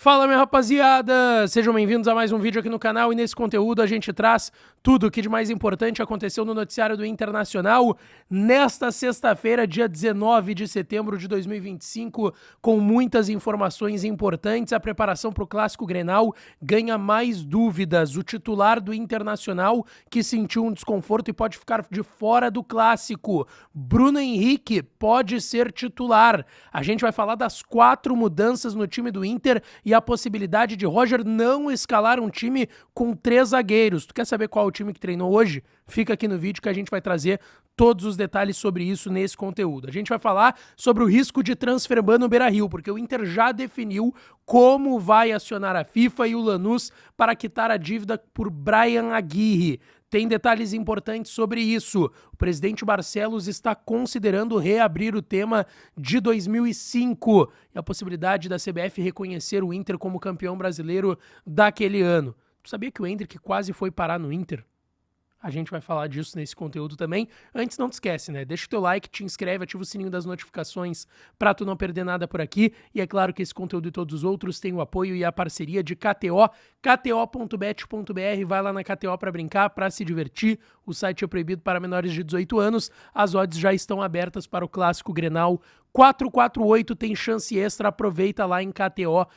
Fala, minha rapaziada! Sejam bem-vindos a mais um vídeo aqui no canal e nesse conteúdo a gente traz tudo o que de mais importante aconteceu no noticiário do Internacional nesta sexta-feira, dia 19 de setembro de 2025, com muitas informações importantes. A preparação para o Clássico Grenal ganha mais dúvidas. O titular do Internacional que sentiu um desconforto e pode ficar de fora do Clássico. Bruno Henrique pode ser titular. A gente vai falar das 4 mudanças no time do Inter e a possibilidade de Roger não escalar um time com 3 zagueiros. Tu quer saber qual é o time que treinou hoje? Fica aqui no vídeo que a gente vai trazer todos os detalhes sobre isso nesse conteúdo. A gente vai falar sobre o risco de transfer ban no Beira-Rio, porque o Inter já definiu como vai acionar a FIFA e o Lanús para quitar a dívida por Brian Aguirre. Tem detalhes importantes sobre isso. O presidente Barcelos está considerando reabrir o tema de 2005 e a possibilidade da CBF reconhecer o Inter como campeão brasileiro daquele ano. Tu sabia que o Endrick quase foi parar no Inter? A gente vai falar disso nesse conteúdo também. Antes, não te esquece, né? Deixa o teu like, te inscreve, ativa o sininho das notificações pra tu não perder nada por aqui. E é claro que esse conteúdo e todos os outros têm o apoio e a parceria de KTO, kto.bet.br. Vai lá na KTO pra brincar, pra se divertir. O site é proibido para menores de 18 anos. As odds já estão abertas para o Clássico Grenal 448. Tem chance extra, aproveita lá em kto.bet.br.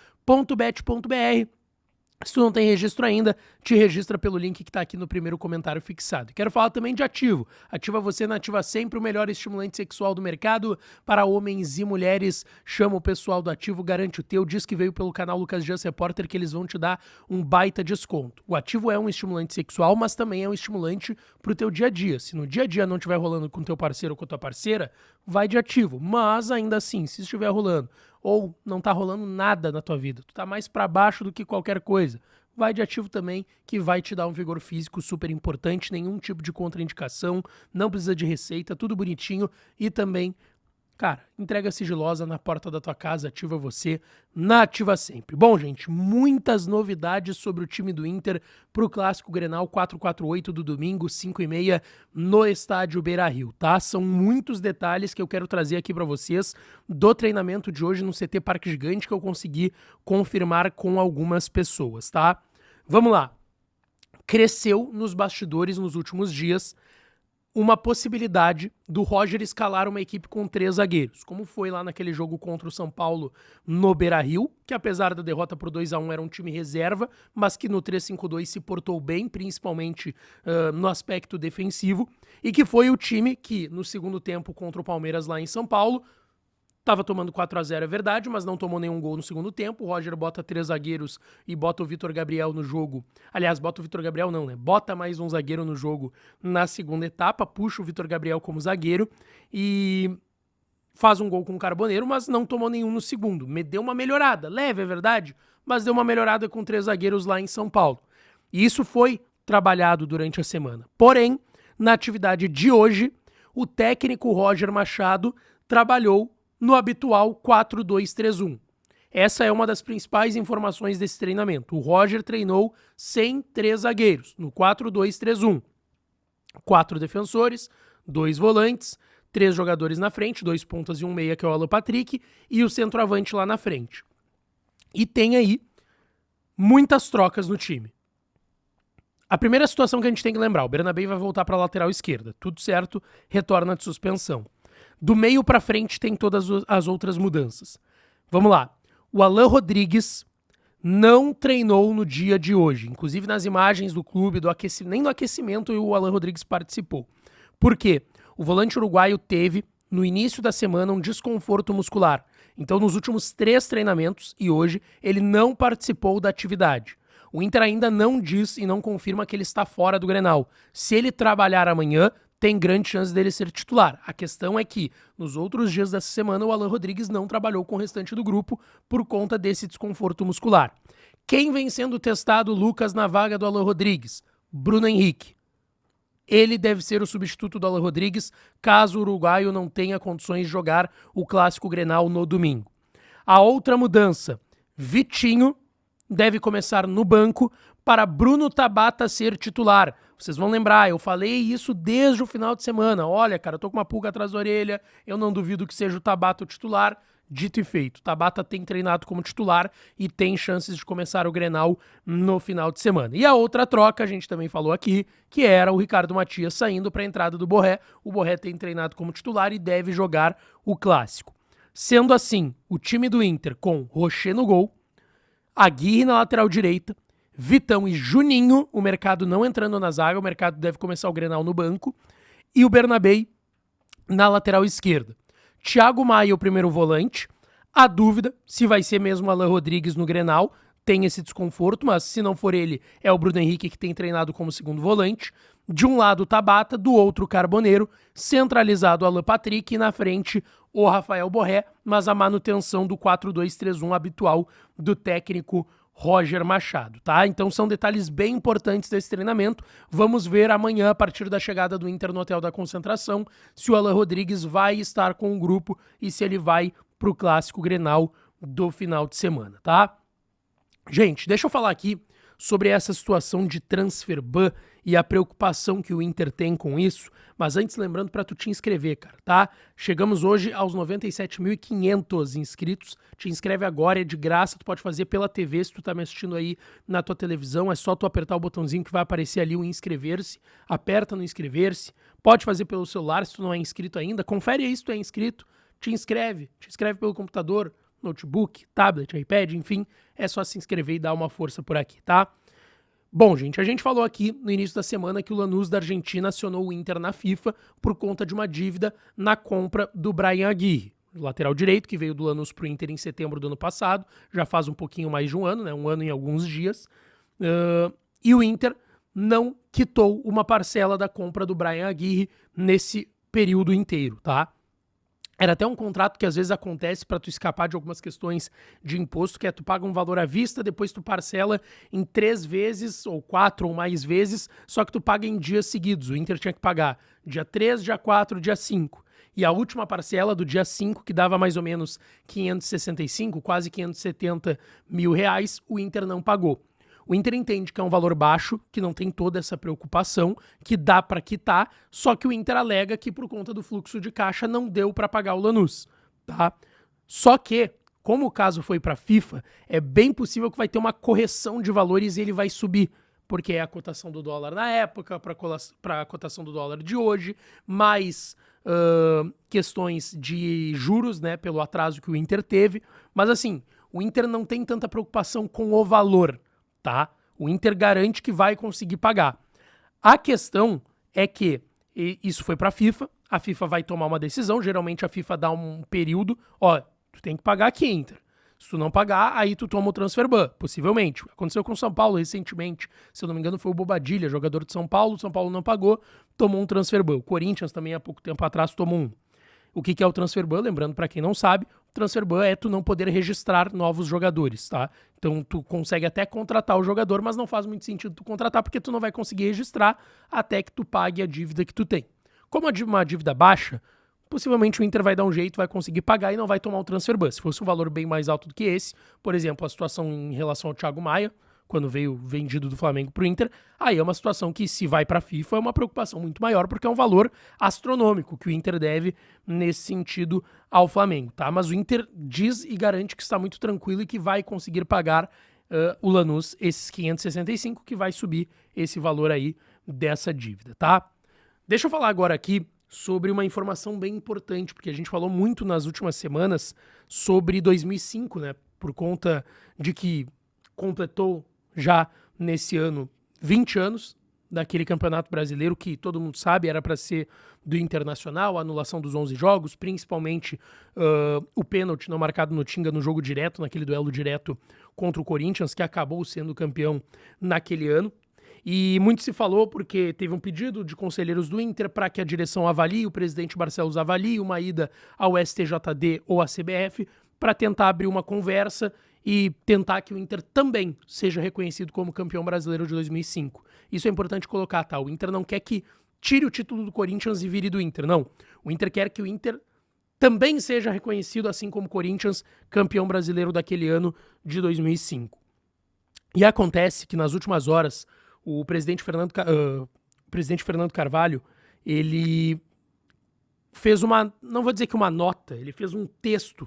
Se tu não tem registro ainda, te registra pelo link que está aqui no primeiro comentário fixado. Quero falar também de Ativo. Ativa Você na Ativa Sempre, o melhor estimulante sexual do mercado para homens e mulheres. Chama o pessoal do Ativo, garante o teu. Diz que veio pelo canal Lucas Dias Repórter que eles vão te dar um baita desconto. O Ativo é um estimulante sexual, mas também é um estimulante para o teu dia a dia. Se no dia a dia não estiver rolando com o teu parceiro ou com a tua parceira, vai de Ativo. Mas ainda assim, se estiver rolando ou não tá rolando nada na tua vida, tu tá mais pra baixo do que qualquer coisa, vai de Ativo também, que vai te dar um vigor físico super importante, nenhum tipo de contraindicação, não precisa de receita, tudo bonitinho e também, cara, entrega sigilosa na porta da tua casa. Ativa Você na Ativa Sempre. Bom, gente, muitas novidades sobre o time do Inter pro Clássico Grenal 448 do domingo, 5h30, no estádio Beira-Rio, tá? São muitos detalhes que eu quero trazer aqui para vocês do treinamento de hoje no CT Parque Gigante que eu consegui confirmar com algumas pessoas, tá? Vamos lá. Cresceu nos bastidores nos últimos dias uma possibilidade do Roger escalar uma equipe com 3 zagueiros, como foi lá naquele jogo contra o São Paulo no Beira-Rio, que apesar da derrota por 2-1 era um time reserva, mas que no 3-5-2 se portou bem, principalmente no aspecto defensivo, e que foi o time que no segundo tempo contra o Palmeiras lá em São Paulo tava tomando 4-0, é verdade, mas não tomou nenhum gol no segundo tempo. O Roger bota 3 zagueiros e bota o Vitor Gabriel no jogo. Aliás, bota o Vitor Gabriel não, né? Bota mais um zagueiro no jogo na segunda etapa, puxa o Vitor Gabriel como zagueiro e faz um gol com o Carboneiro, mas não tomou nenhum no segundo. Deu uma melhorada, leve, é verdade, mas deu uma melhorada com 3 zagueiros lá em São Paulo. E isso foi trabalhado durante a semana. Porém, na atividade de hoje, o técnico Roger Machado trabalhou no habitual 4-2-3-1. Essa é uma das principais informações desse treinamento. O Roger treinou sem 3 zagueiros, no 4-2-3-1. 4 defensores, 2 volantes, 3 jogadores na frente, 2 pontas e um meia, que é o Alan Patrick, e o centroavante lá na frente. E tem aí muitas trocas no time. A primeira situação que a gente tem que lembrar, o Bernabé vai voltar para a lateral esquerda. Tudo certo, retorna de suspensão. Do meio para frente tem todas as outras mudanças. Vamos lá. O Alan Rodrigues não treinou no dia de hoje. Inclusive nas imagens do clube, nem do aquecimento o Alan Rodrigues participou. Por quê? O volante uruguaio teve, no início da semana, um desconforto muscular. Então, nos últimos 3 treinamentos e hoje, ele não participou da atividade. O Inter ainda não diz e não confirma que ele está fora do Grenal. Se ele trabalhar amanhã, tem grande chance dele ser titular. A questão é que, nos outros dias dessa semana, o Alan Rodrigues não trabalhou com o restante do grupo por conta desse desconforto muscular. Quem vem sendo testado, Lucas, na vaga do Alan Rodrigues? Bruno Henrique. Ele deve ser o substituto do Alan Rodrigues, caso o uruguaio não tenha condições de jogar o Clássico Grenal no domingo. A outra mudança, Vitinho deve começar no banco para Bruno Tabata ser titular. Vocês vão lembrar, eu falei isso desde o final de semana. Olha, cara, eu tô com uma pulga atrás da orelha, eu não duvido que seja o Tabata o titular. dito e feito. Tabata tem treinado como titular e tem chances de começar o Grenal no final de semana. E a outra troca, a gente também falou aqui, que era o Ricardo Matias saindo para a entrada do Borré. O Borré tem treinado como titular e deve jogar o Clássico. Sendo assim, o time do Inter com Rocher no gol, Aguirre na lateral direita, Vitão e Juninho, o Mercado não entrando na zaga, o Mercado deve começar o Grenal no banco, e o Bernabei na lateral esquerda. Thiago Maia, o primeiro volante. A dúvida se vai ser mesmo Alan Rodrigues no Grenal, tem esse desconforto, mas se não for ele, é o Bruno Henrique que tem treinado como segundo volante. De um lado o Tabata, do outro o Carboneiro, centralizado o Alan Patrick e na frente o Rafael Borré, mas a manutenção do 4-2-3-1 habitual do técnico Roger Machado, tá? Então são detalhes bem importantes desse treinamento. Vamos ver amanhã, a partir da chegada do Inter no Hotel da Concentração, se o Alan Rodrigues vai estar com o grupo e se ele vai pro Clássico Grenal do final de semana, tá? Gente, deixa eu falar aqui sobre essa situação de transfer ban e a preocupação que o Inter tem com isso, mas antes lembrando para tu te inscrever, cara, tá? Chegamos hoje aos 97.500 inscritos, te inscreve agora, é de graça, tu pode fazer pela TV se tu tá me assistindo aí na tua televisão, é só tu apertar o botãozinho que vai aparecer ali o inscrever-se, aperta no inscrever-se, pode fazer pelo celular se tu não é inscrito ainda, confere aí se tu é inscrito, te inscreve pelo computador, notebook, tablet, iPad, enfim, é só se inscrever e dar uma força por aqui, tá? Bom, gente, a gente falou aqui no início da semana que o Lanús da Argentina acionou o Inter na FIFA por conta de uma dívida na compra do Bryan Aguirre, lateral direito, que veio do Lanús pro Inter em setembro do ano passado, já faz um pouquinho mais de um ano, né? Um ano e alguns dias, e o Inter não quitou uma parcela da compra do Bryan Aguirre nesse período inteiro, tá? Era até um contrato que às vezes acontece para tu escapar de algumas questões de imposto, que é tu paga um valor à vista, depois tu parcela em 3 vezes, ou 4 ou mais vezes, só que tu paga em dias seguidos. O Inter tinha que pagar dia 3, dia 4, dia 5. E a última parcela do dia 5, que dava mais ou menos 565, quase 570 mil reais, o Inter não pagou. O Inter entende que é um valor baixo, que não tem toda essa preocupação, que dá para quitar, só que o Inter alega que por conta do fluxo de caixa não deu para pagar o Lanús, tá? Só que, como o caso foi para a FIFA, é bem possível que vai ter uma correção de valores e ele vai subir, porque é a cotação do dólar na época, para a cotação do dólar de hoje, mais questões de juros, né, pelo atraso que o Inter teve, mas assim, o Inter não tem tanta preocupação com o valor, tá? O Inter garante que vai conseguir pagar. A questão é que isso foi para a FIFA vai tomar uma decisão, geralmente a FIFA dá um período, ó, tu tem que pagar aqui, Inter. Se tu não pagar, aí tu toma o transfer ban, possivelmente. Aconteceu com o São Paulo recentemente, se eu não me engano foi o Bobadilha, jogador de São Paulo não pagou, tomou um transfer ban. O Corinthians também há pouco tempo atrás tomou um. O que é o transfer ban? Lembrando para quem não sabe, o transfer ban é tu não poder registrar novos jogadores, tá? Então tu consegue até contratar o jogador, mas não faz muito sentido tu contratar porque tu não vai conseguir registrar até que tu pague a dívida que tu tem. Como uma dívida baixa, possivelmente o Inter vai dar um jeito, vai conseguir pagar e não vai tomar o transfer ban. Se fosse um valor bem mais alto do que esse, por exemplo, a situação em relação ao Thiago Maia, quando veio vendido do Flamengo pro Inter, aí é uma situação que, se vai pra FIFA, é uma preocupação muito maior, porque é um valor astronômico que o Inter deve nesse sentido ao Flamengo, tá? Mas o Inter diz e garante que está muito tranquilo e que vai conseguir pagar o Lanús esses 565, que vai subir esse valor aí dessa dívida, tá? Deixa eu falar agora aqui sobre uma informação bem importante, porque a gente falou muito nas últimas semanas sobre 2005, né? Por conta de que completou já nesse ano 20 anos daquele Campeonato Brasileiro que todo mundo sabe era para ser do Internacional, a anulação dos 11 jogos, principalmente o pênalti não marcado no Tinga no jogo direto, naquele duelo direto contra o Corinthians, que acabou sendo campeão naquele ano. E muito se falou porque teve um pedido de conselheiros do Inter para que a direção avalie, o presidente Barcelos avalie uma ida ao STJD ou à CBF para tentar abrir uma conversa e tentar que o Inter também seja reconhecido como campeão brasileiro de 2005. Isso é importante colocar, tá? O Inter não quer que tire o título do Corinthians e vire do Inter, não. O Inter quer que o Inter também seja reconhecido, assim como o Corinthians, campeão brasileiro daquele ano de 2005. E acontece que nas últimas horas, o presidente Fernando Carvalho, ele fez uma, não vou dizer que uma nota, ele fez um texto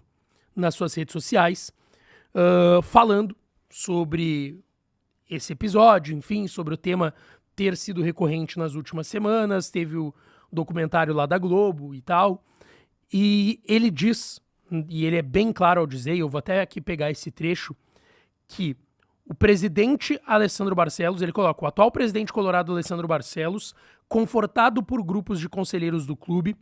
nas suas redes sociais, falando sobre esse episódio, enfim, sobre o tema ter sido recorrente nas últimas semanas, teve o documentário lá da Globo e tal, e ele diz, e ele é bem claro ao dizer, e eu vou até aqui pegar esse trecho, que o presidente Alessandro Barcelos, ele coloca, o atual presidente colorado Alessandro Barcelos, confortado por grupos de conselheiros do clube,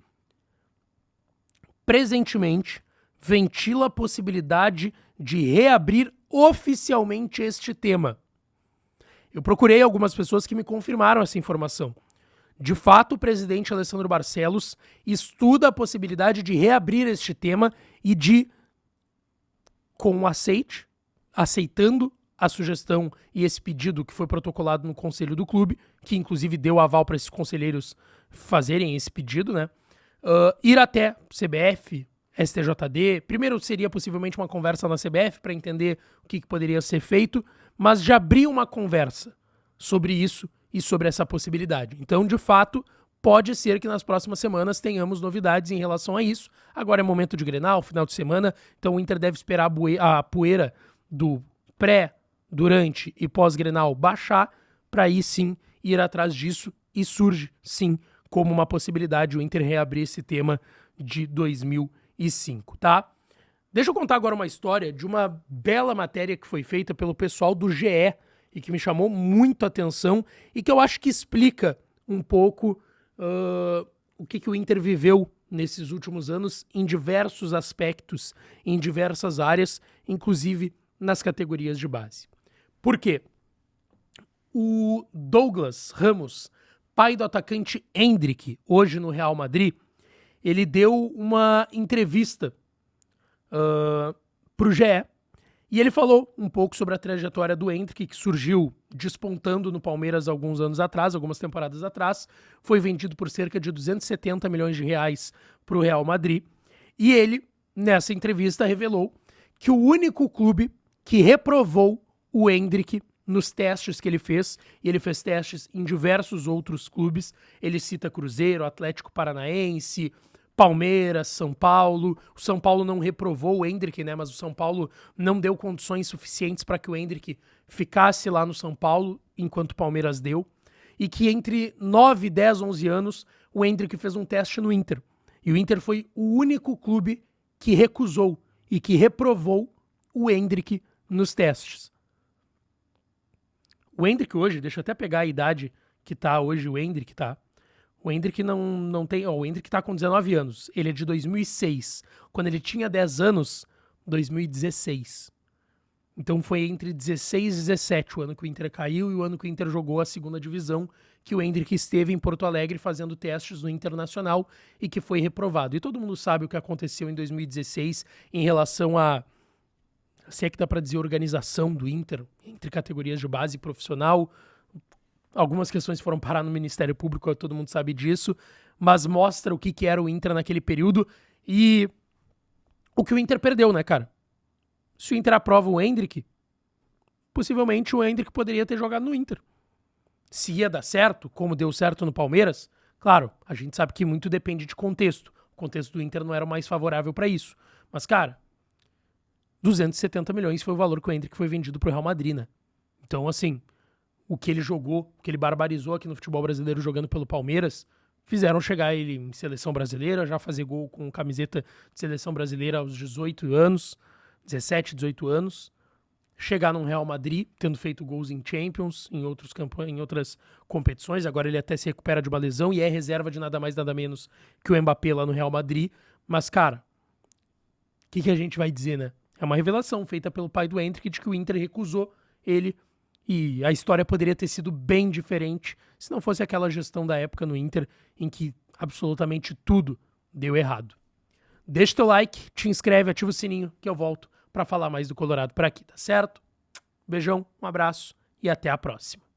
presentemente ventila a possibilidade de reabrir oficialmente este tema. Eu procurei algumas pessoas que me confirmaram essa informação. De fato, o presidente Alessandro Barcelos estuda a possibilidade de reabrir este tema e de, com aceitando a sugestão e esse pedido que foi protocolado no conselho do clube, que inclusive deu aval para esses conselheiros fazerem esse pedido, né? Ir até CBF, STJD. Primeiro seria possivelmente uma conversa na CBF para entender o que poderia ser feito, mas já abriu uma conversa sobre isso e sobre essa possibilidade. Então, de fato, pode ser que nas próximas semanas tenhamos novidades em relação a isso. Agora é momento de Grenal, final de semana, então o Inter deve esperar a poeira do pré, durante e pós-Grenal baixar para aí sim ir atrás disso, e surge sim como uma possibilidade o Inter reabrir esse tema de 2005, tá? Deixa eu contar agora uma história de uma bela matéria que foi feita pelo pessoal do GE e que me chamou muito a atenção e que eu acho que explica um pouco o que o Inter viveu nesses últimos anos em diversos aspectos, em diversas áreas, inclusive nas categorias de base. Por quê? O Douglas Ramos, pai do atacante Endrick, hoje no Real Madrid, ele deu uma entrevista para o GE e ele falou um pouco sobre a trajetória do Endrick, que surgiu despontando no Palmeiras alguns anos atrás, algumas temporadas atrás, foi vendido por cerca de 270 milhões de reais para o Real Madrid, e ele, nessa entrevista, revelou que o único clube que reprovou o Endrick nos testes que ele fez, e ele fez testes em diversos outros clubes, ele cita Cruzeiro, Atlético Paranaense, Palmeiras, São Paulo. O São Paulo não reprovou o Endrick, né? Mas o São Paulo não deu condições suficientes para que o Endrick ficasse lá no São Paulo, enquanto o Palmeiras deu. E que entre 9, 10, 11 anos, o Endrick fez um teste no Inter. E o Inter foi o único clube que recusou e que reprovou o Endrick nos testes. O Endrick hoje, deixa eu até pegar a idade que tá hoje o Endrick, tá? O Endrick não tem... o Endrick tá com 19 anos. Ele é de 2006. Quando ele tinha 10 anos, 2016. Então foi entre 16 e 17 o ano que o Inter caiu e o ano que o Inter jogou a segunda divisão, que o Endrick esteve em Porto Alegre fazendo testes no Internacional e que foi reprovado. E todo mundo sabe o que aconteceu em 2016 em relação a... se é que dá para dizer organização do Inter entre categorias de base e profissional. Algumas questões foram parar no Ministério Público, todo mundo sabe disso, mas mostra o que era o Inter naquele período e o que o Inter perdeu, né, cara? Se o Inter aprova o Endrick, possivelmente o Endrick poderia ter jogado no Inter. Se ia dar certo, como deu certo no Palmeiras, claro, a gente sabe que muito depende de contexto. O contexto do Inter não era o mais favorável para isso. Mas, cara, 270 milhões foi o valor que o Endrick foi vendido pro Real Madrid, né? Então, assim, o que ele jogou, o que ele barbarizou aqui no futebol brasileiro jogando pelo Palmeiras, fizeram chegar ele em seleção brasileira, já fazer gol com camiseta de seleção brasileira aos 18 anos, 17, 18 anos, chegar num Real Madrid, tendo feito gols em Champions, em outras competições, agora ele até se recupera de uma lesão e é reserva de nada mais nada menos que o Mbappé lá no Real Madrid, mas cara, o que a gente vai dizer, né? É uma revelação feita pelo pai do Endrick de que o Inter recusou ele. E a história poderia ter sido bem diferente se não fosse aquela gestão da época no Inter em que absolutamente tudo deu errado. Deixa teu like, te inscreve, ativa o sininho que eu volto para falar mais do Colorado por aqui, tá certo? Beijão, um abraço e até a próxima.